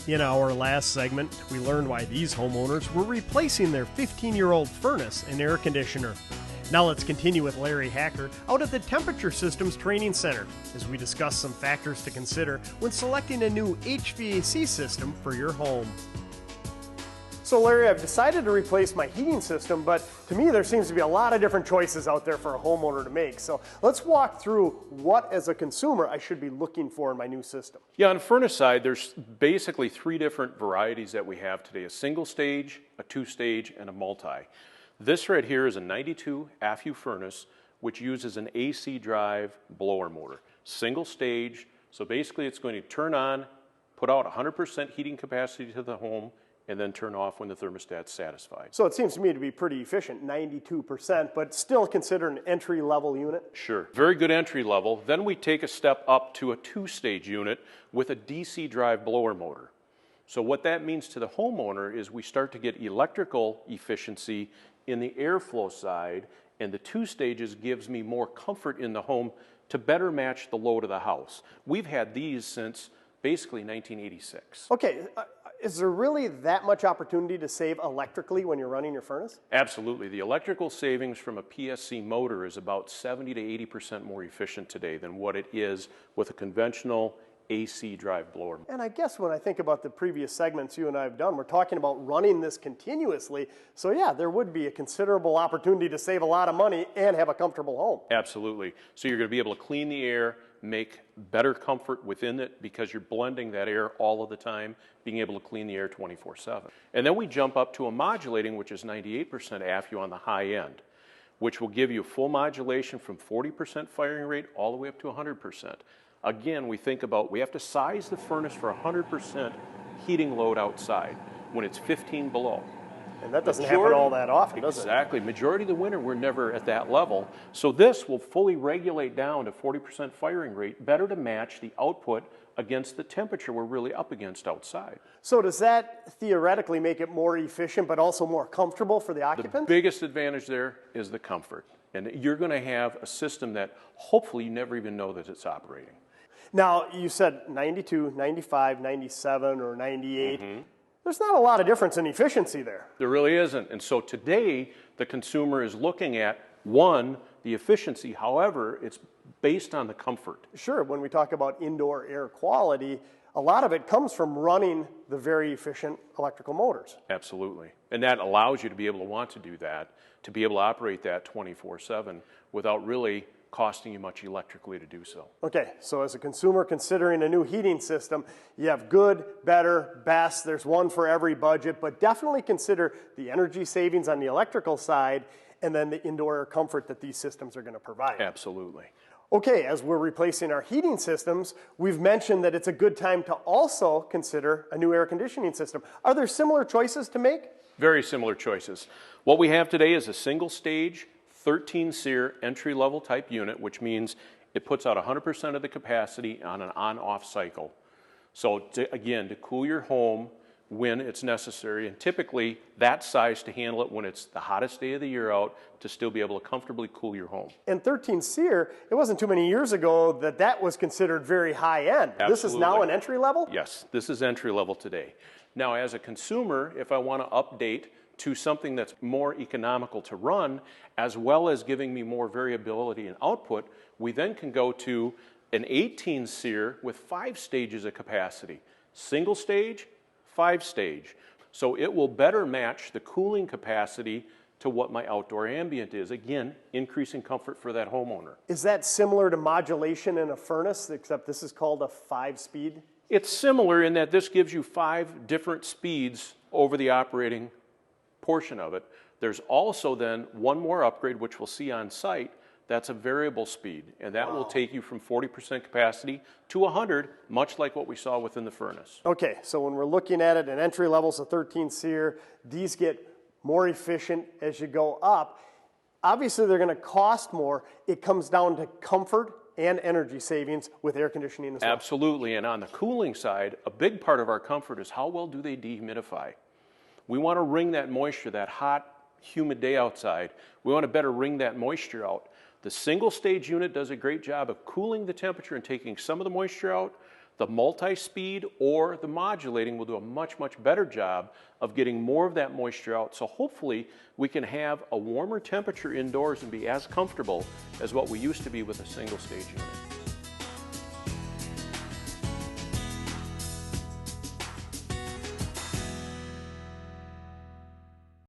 In our last segment, we learned why these homeowners were replacing their 15-year-old furnace and air conditioner. Now let's continue with Larry Hacker out at the Temperature Systems Training Center as we discuss some factors to consider when selecting a new HVAC system for your home. So Larry, I've decided to replace my heating system, but to me there seems to be a lot of different choices out there for a homeowner to make. So let's walk through what, as a consumer, I should be looking for in my new system. Yeah, on the furnace side, there's basically three different varieties that we have today: a single stage, a two stage, and a multi. This right here is a 92 AFU furnace, which uses an AC drive blower motor. Single stage, so basically it's going to turn on, put out 100% heating capacity to the home, and then turn off when the thermostat's satisfied. So it seems to me to be pretty efficient, 92%, but still considered an entry-level unit? Sure, very good entry level. Then we take a step up to a two-stage unit with a DC drive blower motor. So what that means to the homeowner is we start to get electrical efficiency in the airflow side, and the two stages gives me more comfort in the home to better match the load of the house. We've had these since basically 1986. Okay. Is there really that much opportunity to save electrically when you're running your furnace? Absolutely. The electrical savings from a PSC motor is about 70 to 80% more efficient today than what it is with a conventional AC drive blower. And I guess when I think about the previous segments you and I have done, we're talking about running this continuously. So yeah, there would be a considerable opportunity to save a lot of money and have a comfortable home. Absolutely. So you're going to be able to clean the air, make better comfort within it because you're blending that air all of the time, being able to clean the air 24/7. And then we jump up to a modulating, which is 98% AFU on the high end, which will give you full modulation from 40% firing rate all the way up to 100%. Again, we think about, we have to size the furnace for 100% heating load outside when it's 15 below. And that doesn't happen all that often, does it? Exactly. Majority of the winter, we're never at that level. So this will fully regulate down to 40% firing rate, better to match the output against the temperature we're really up against outside. So does that theoretically make it more efficient but also more comfortable for the occupants? The biggest advantage there is the comfort. And you're going to have a system that hopefully you never even know that it's operating. Now, you said 92, 95, 97, or 98. There's not a lot of difference in efficiency there. There really isn't. And so today, the consumer is looking at, one, the efficiency. However, it's based on the comfort. Sure, when we talk about indoor air quality, a lot of it comes from running the very efficient electrical motors. Absolutely. And that allows you to be able to want to do that, to be able to operate that 24/7 without really costing you much electrically to do so. Okay, so as a consumer considering a new heating system, you have good, better, best. There's one for every budget, but definitely consider the energy savings on the electrical side and then the indoor air comfort that these systems are going to provide. Absolutely. Okay, as we're replacing our heating systems, we've mentioned that it's a good time to also consider a new air conditioning system. Are there similar choices to make? Very similar choices. What we have today is a single stage 13 SEER entry-level type unit, which means it puts out 100% of the capacity on an on-off cycle. So again, to cool your home when it's necessary, and typically that size to handle it when it's the hottest day of the year out, to still be able to comfortably cool your home. And 13 SEER, it wasn't too many years ago that that was considered very high-end. Absolutely. This is now an entry-level? Yes, this is entry-level today. Now, as a consumer, if I want to update to something that's more economical to run, as well as giving me more variability in output, we then can go to an 18 SEER with 5 stages of capacity. Single stage, 5 stage. So it will better match the cooling capacity to what my outdoor ambient is. Again, increasing comfort for that homeowner. Is that similar to modulation in a furnace, except this is called a 5-speed? It's similar in that this gives you 5 different speeds over the operating portion of it. There's also then one more upgrade, which we'll see on site, that's a variable speed, and that will take you from 40% capacity to 100, much like what we saw within the furnace. Okay, so when we're looking at it, an entry level's a 13 SEER, these get more efficient as you go up. Obviously, they're going to cost more. It comes down to comfort and energy savings with air conditioning as well. Absolutely, and on the cooling side, a big part of our comfort is how well do they dehumidify. We want to wring that moisture, that hot, humid day outside. We want to better wring that moisture out. The single stage unit does a great job of cooling the temperature and taking some of the moisture out. The multi-speed or the modulating will do a much, much better job of getting more of that moisture out. So hopefully we can have a warmer temperature indoors and be as comfortable as what we used to be with a single stage unit.